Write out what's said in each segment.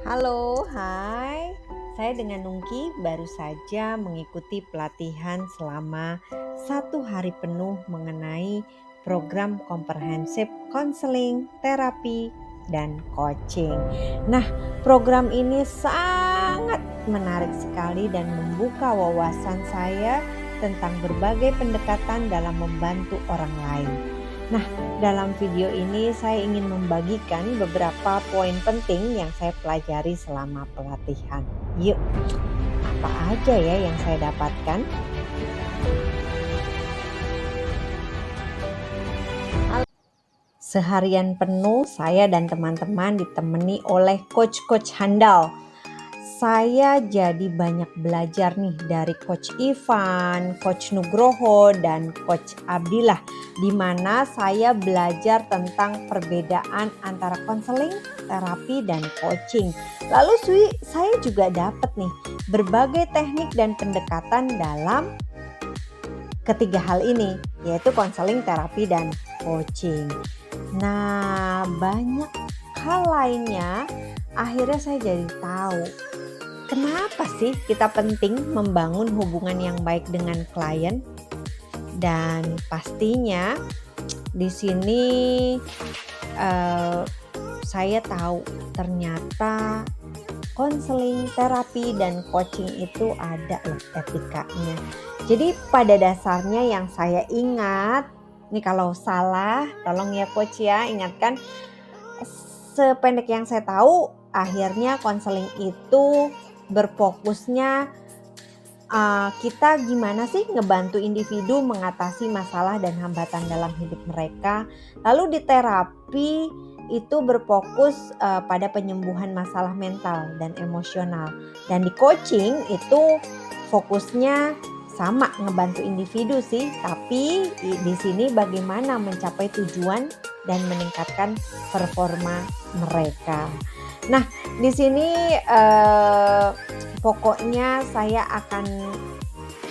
Halo, hai. Saya dengan Nungki baru saja mengikuti pelatihan selama 1 hari penuh mengenai program komprehensif konseling, terapi, dan coaching. Nah, program ini sangat menarik sekali dan membuka wawasan saya tentang berbagai pendekatan dalam membantu orang lain. Nah, dalam video ini saya ingin membagikan beberapa poin penting yang saya pelajari selama pelatihan. Yuk, apa aja ya yang saya dapatkan? Seharian penuh saya dan teman-teman ditemani oleh coach-coach handal. Saya jadi banyak belajar nih dari Coach Ivan, Coach Nugroho, dan Coach Abdillah, di mana saya belajar tentang perbedaan antara konseling, terapi, dan coaching. Lalu saya juga dapat nih berbagai teknik dan pendekatan dalam ketiga hal ini, yaitu konseling, terapi, dan coaching. Nah, banyak hal lainnya akhirnya saya jadi tahu kenapa sih kita penting membangun hubungan yang baik dengan klien. Dan pastinya di sini saya tahu ternyata konseling, terapi, dan coaching itu ada loh etikanya. Jadi pada dasarnya yang saya ingat, nih kalau salah tolong ya coach ya ingatkan, sependek yang saya tahu akhirnya konseling itu berfokusnya kita gimana sih ngebantu individu mengatasi masalah dan hambatan dalam hidup mereka. Lalu di terapi itu berfokus pada penyembuhan masalah mental dan emosional. Dan di coaching itu fokusnya sama ngebantu individu sih, tapi di sini bagaimana mencapai tujuan dan meningkatkan performa mereka. Nah, di sini pokoknya saya akan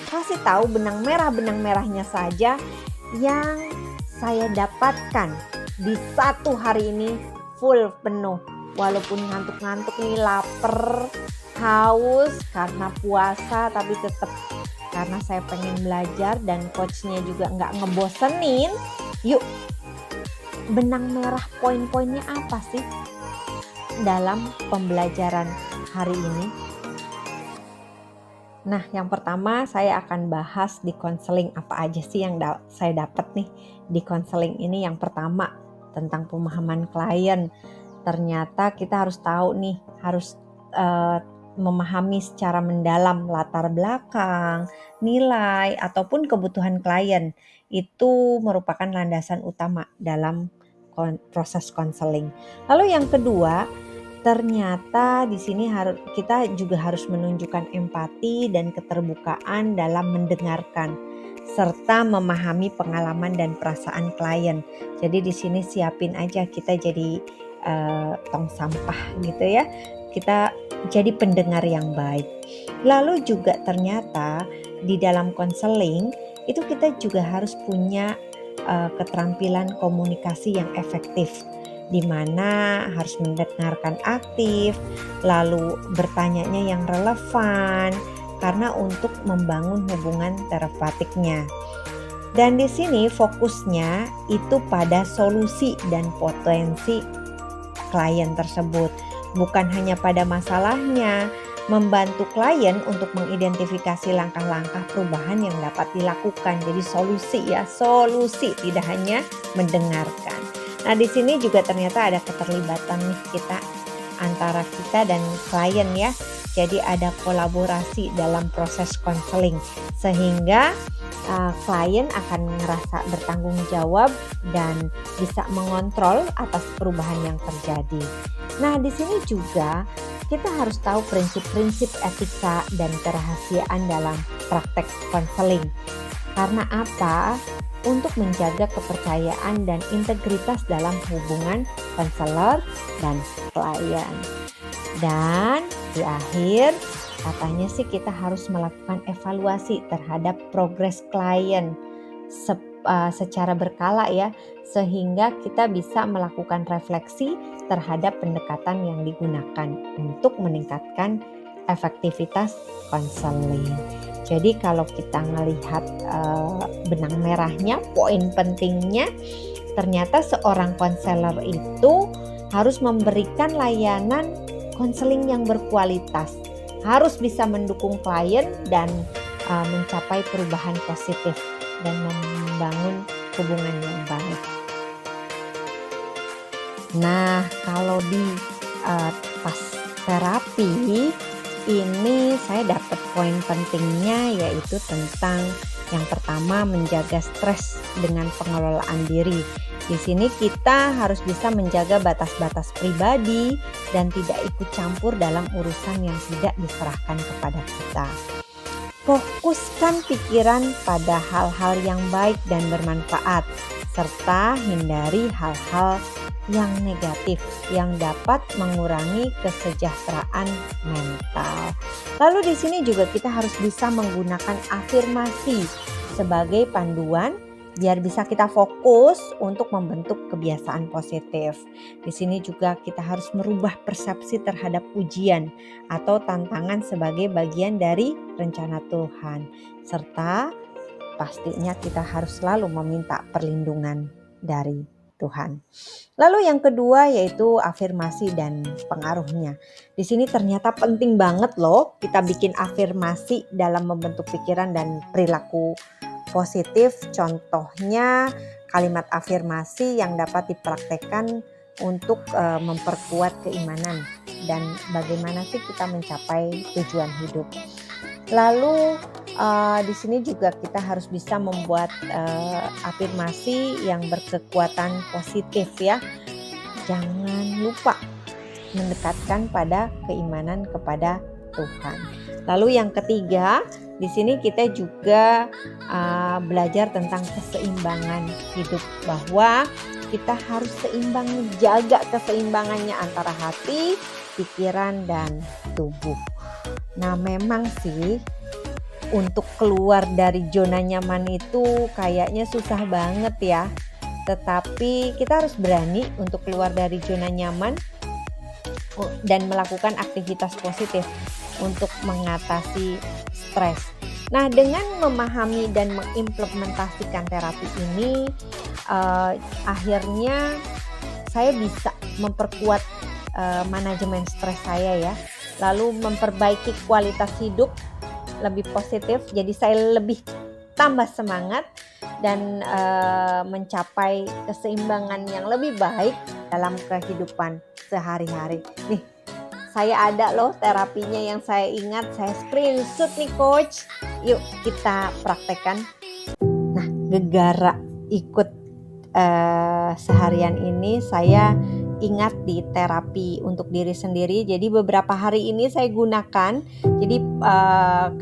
kasih tahu benang merahnya saja yang saya dapatkan di 1 hari ini full penuh. Walaupun ngantuk-ngantuk nih, lapar, haus karena puasa, tapi tetap karena saya pengen belajar dan coachnya juga nggak ngebosenin. Yuk, benang merah poin-poinnya apa sih dalam pembelajaran hari ini? Nah, yang pertama saya akan bahas di konseling apa aja sih yang saya dapat nih di konseling ini. Yang pertama tentang pemahaman klien. Ternyata kita harus tahu nih, harus memahami secara mendalam latar belakang, nilai, ataupun kebutuhan klien. Itu merupakan landasan utama dalam proses konseling. Lalu yang kedua, ternyata di sini kita juga harus menunjukkan empati dan keterbukaan dalam mendengarkan serta memahami pengalaman dan perasaan klien. Jadi di sini siapin aja kita jadi tong sampah gitu ya. Kita jadi pendengar yang baik. Lalu juga ternyata di dalam konseling itu kita juga harus punya keterampilan komunikasi yang efektif, di mana harus mendengarkan aktif, lalu bertanyanya yang relevan, karena untuk membangun hubungan terapeutiknya. Dan di sini fokusnya itu pada solusi dan potensi klien tersebut, bukan hanya pada masalahnya. Membantu klien untuk mengidentifikasi langkah-langkah perubahan yang dapat dilakukan. Jadi solusi, tidak hanya mendengarkan. Nah, di sini juga ternyata ada keterlibatan nih antara kita dan klien ya. Jadi ada kolaborasi dalam proses konseling sehingga klien akan ngerasa bertanggung jawab dan bisa mengontrol atas perubahan yang terjadi. Nah, di sini juga kita harus tahu prinsip-prinsip etika dan kerahasiaan dalam praktek konseling. Karena apa? Untuk menjaga kepercayaan dan integritas dalam hubungan konselor dan klien. Dan di akhir katanya sih kita harus melakukan evaluasi terhadap progres klien secara berkala ya, sehingga kita bisa melakukan refleksi terhadap pendekatan yang digunakan untuk meningkatkan efektivitas konseling. Jadi kalau kita melihat benang merahnya, poin pentingnya, ternyata seorang konselor itu harus memberikan layanan konseling yang berkualitas, harus bisa mendukung klien dan mencapai perubahan positif dan membangun hubungan yang baik. Nah, kalau di pas terapi ini saya dapat poin pentingnya, yaitu tentang yang pertama, menjaga stres dengan pengelolaan diri. Di sini kita harus bisa menjaga batas-batas pribadi dan tidak ikut campur dalam urusan yang tidak diserahkan kepada kita. Fokuskan pikiran pada hal-hal yang baik dan bermanfaat, serta hindari hal-hal yang negatif yang dapat mengurangi kesejahteraan mental. Lalu di sini juga kita harus bisa menggunakan afirmasi sebagai panduan biar bisa kita fokus untuk membentuk kebiasaan positif. Di sini juga kita harus merubah persepsi terhadap ujian atau tantangan sebagai bagian dari rencana Tuhan. Serta pastinya kita harus selalu meminta perlindungan dari Tuhan. Lalu yang kedua yaitu afirmasi dan pengaruhnya. Di sini ternyata penting banget loh kita bikin afirmasi dalam membentuk pikiran dan perilaku positif. Contohnya kalimat afirmasi yang dapat dipraktekkan untuk memperkuat keimanan dan bagaimana sih kita mencapai tujuan hidup. Lalu di sini juga kita harus bisa membuat afirmasi yang berkekuatan positif ya. Jangan lupa mendekatkan pada keimanan kepada Tuhan. Lalu yang ketiga, di sini kita juga belajar tentang keseimbangan hidup, bahwa kita harus seimbang, jaga keseimbangannya antara hati, pikiran, dan tubuh. Nah, memang sih untuk keluar dari zona nyaman itu kayaknya susah banget ya. Tetapi kita harus berani untuk keluar dari zona nyaman dan melakukan aktivitas positif untuk mengatasi stres. Nah, dengan memahami dan mengimplementasikan terapi ini, akhirnya saya bisa memperkuat manajemen stres saya ya. Lalu memperbaiki kualitas hidup lebih positif, jadi saya lebih tambah semangat dan mencapai keseimbangan yang lebih baik dalam kehidupan sehari-hari. Nih, saya ada loh terapinya yang saya ingat, saya screenshot nih coach. Yuk kita praktekkan. Nah, gegara ikut seharian ini saya ingat di terapi untuk diri sendiri. Jadi beberapa hari ini saya gunakan. Jadi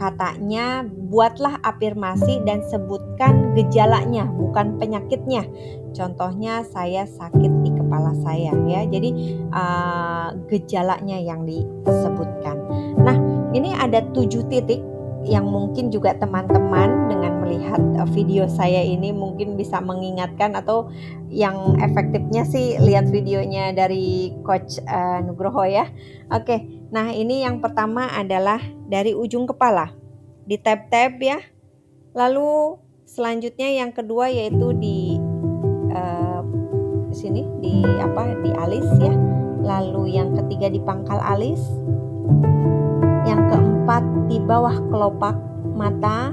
katanya buatlah afirmasi dan sebutkan gejalanya, bukan penyakitnya. Contohnya saya sakit di kepala saya ya. Jadi gejalanya yang disebutkan. Nah, ini ada 7 titik yang mungkin juga teman-teman dengan melihat video saya ini mungkin bisa mengingatkan, atau yang efektifnya sih lihat videonya dari Coach Nugroho ya. Oke, nah ini yang pertama adalah dari ujung kepala, di tap-tap ya. Lalu selanjutnya yang kedua yaitu di sini di alis ya. Lalu yang ketiga di pangkal alis. Yang keempat di bawah kelopak mata.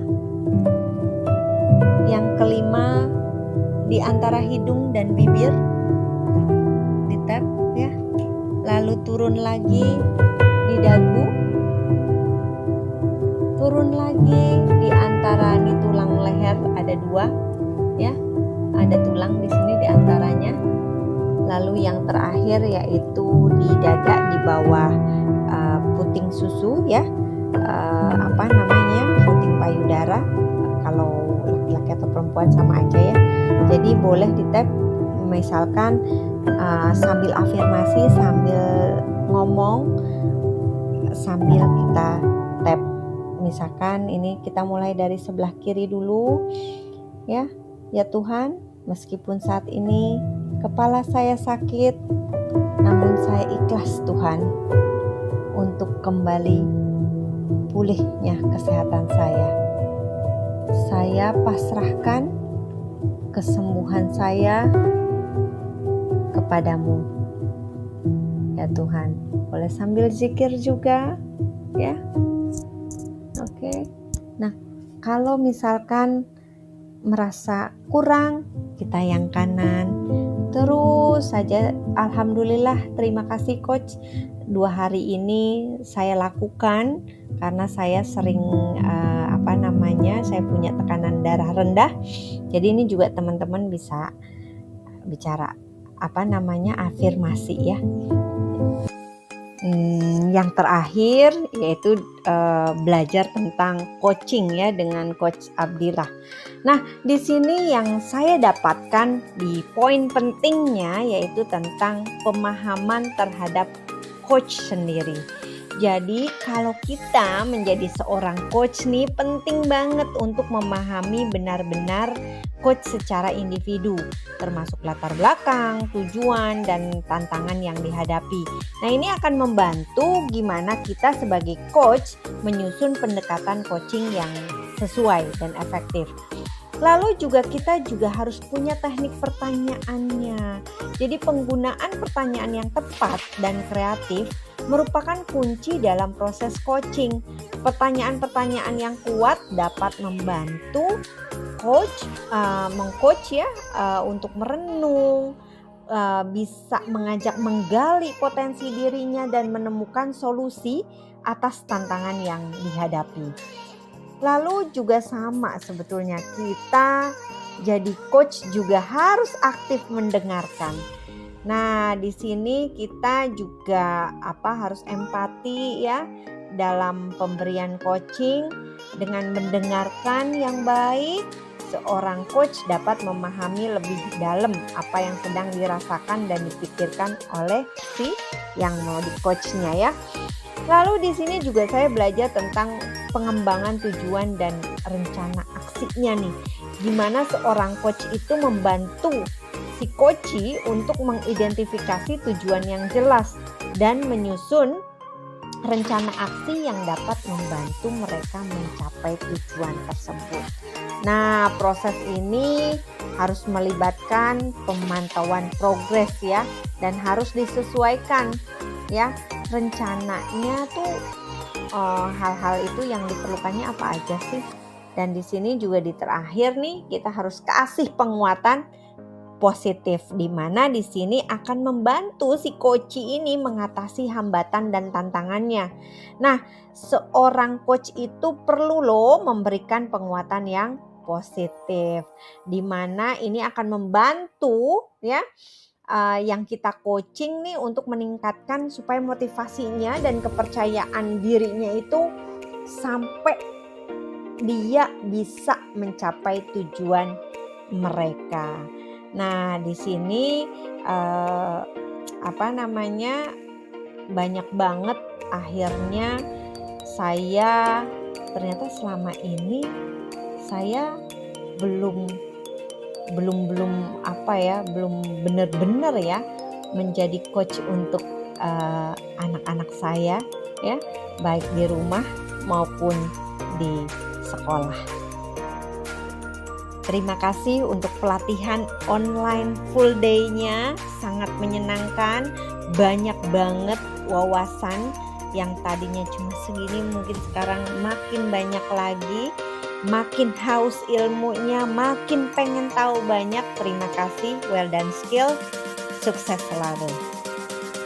Yang kelima di antara hidung dan bibir, di tap ya. Lalu turun lagi di dagu, turun lagi di antara di tulang leher, ada 2 ya, ada tulang di sini di antaranya. Lalu yang terakhir yaitu di dada di bawah puting susu ya, puting payudara. Kalau laki-laki atau perempuan sama aja ya. Jadi boleh di tap misalkan sambil afirmasi, sambil ngomong, sambil kita tap. Misalkan ini kita mulai dari sebelah kiri dulu ya. Ya Tuhan, meskipun saat ini kepala saya sakit, namun saya ikhlas Tuhan untuk kembali pulihnya kesehatan saya. Saya pasrahkan kesembuhan saya kepadamu, ya Tuhan. Boleh sambil zikir juga, ya. Oke. Nah, kalau misalkan merasa kurang, kita yang kanan. Terus saja, alhamdulillah, terima kasih coach. 2 hari ini saya lakukan karena saya sering saya punya tekanan darah rendah. Jadi ini juga teman-teman bisa bicara afirmasi ya. Yang terakhir yaitu belajar tentang coaching ya dengan Coach Abdirah. Nah, di sini yang saya dapatkan di poin pentingnya yaitu tentang pemahaman terhadap coach sendiri. Jadi kalau kita menjadi seorang coach nih, penting banget untuk memahami benar-benar coach secara individu, termasuk latar belakang, tujuan, dan tantangan yang dihadapi. Nah, ini akan membantu gimana kita sebagai coach menyusun pendekatan coaching yang sesuai dan efektif. Lalu kita juga harus punya teknik pertanyaannya. Jadi penggunaan pertanyaan yang tepat dan kreatif merupakan kunci dalam proses coaching. Pertanyaan-pertanyaan yang kuat dapat membantu mengcoach ya, untuk merenung, bisa mengajak menggali potensi dirinya dan menemukan solusi atas tantangan yang dihadapi. Lalu juga sama sebetulnya, kita jadi coach juga harus aktif mendengarkan. Nah, di sini kita juga harus empati ya dalam pemberian coaching. Dengan mendengarkan yang baik, seorang coach dapat memahami lebih dalam apa yang sedang dirasakan dan dipikirkan oleh si yang mau di-coachnya ya. Lalu di sini juga saya belajar tentang pengembangan tujuan dan rencana aksinya nih. Gimana seorang coach itu membantu si coachee untuk mengidentifikasi tujuan yang jelas dan menyusun rencana aksi yang dapat membantu mereka mencapai tujuan tersebut. Nah, proses ini harus melibatkan pemantauan progres ya, dan harus disesuaikan ya. Rencananya tuh hal-hal itu yang diperlukannya apa aja sih? Dan di sini juga di terakhir nih kita harus kasih penguatan positif, di mana di sini akan membantu si coachee ini mengatasi hambatan dan tantangannya. Nah, seorang coach itu perlu loh memberikan penguatan yang positif, di mana ini akan membantu ya yang kita coaching nih untuk meningkatkan supaya motivasinya dan kepercayaan dirinya itu sampai dia bisa mencapai tujuan mereka. Nah, di sini banyak banget akhirnya saya ternyata selama ini saya belum benar-benar ya menjadi coach untuk anak-anak saya ya, baik di rumah maupun di sekolah. Terima kasih untuk pelatihan online full day-nya, sangat menyenangkan, banyak banget wawasan yang tadinya cuma segini mungkin sekarang makin banyak lagi. Makin haus ilmunya, makin pengen tahu banyak. Terima kasih, Well Done Skill, sukses selalu.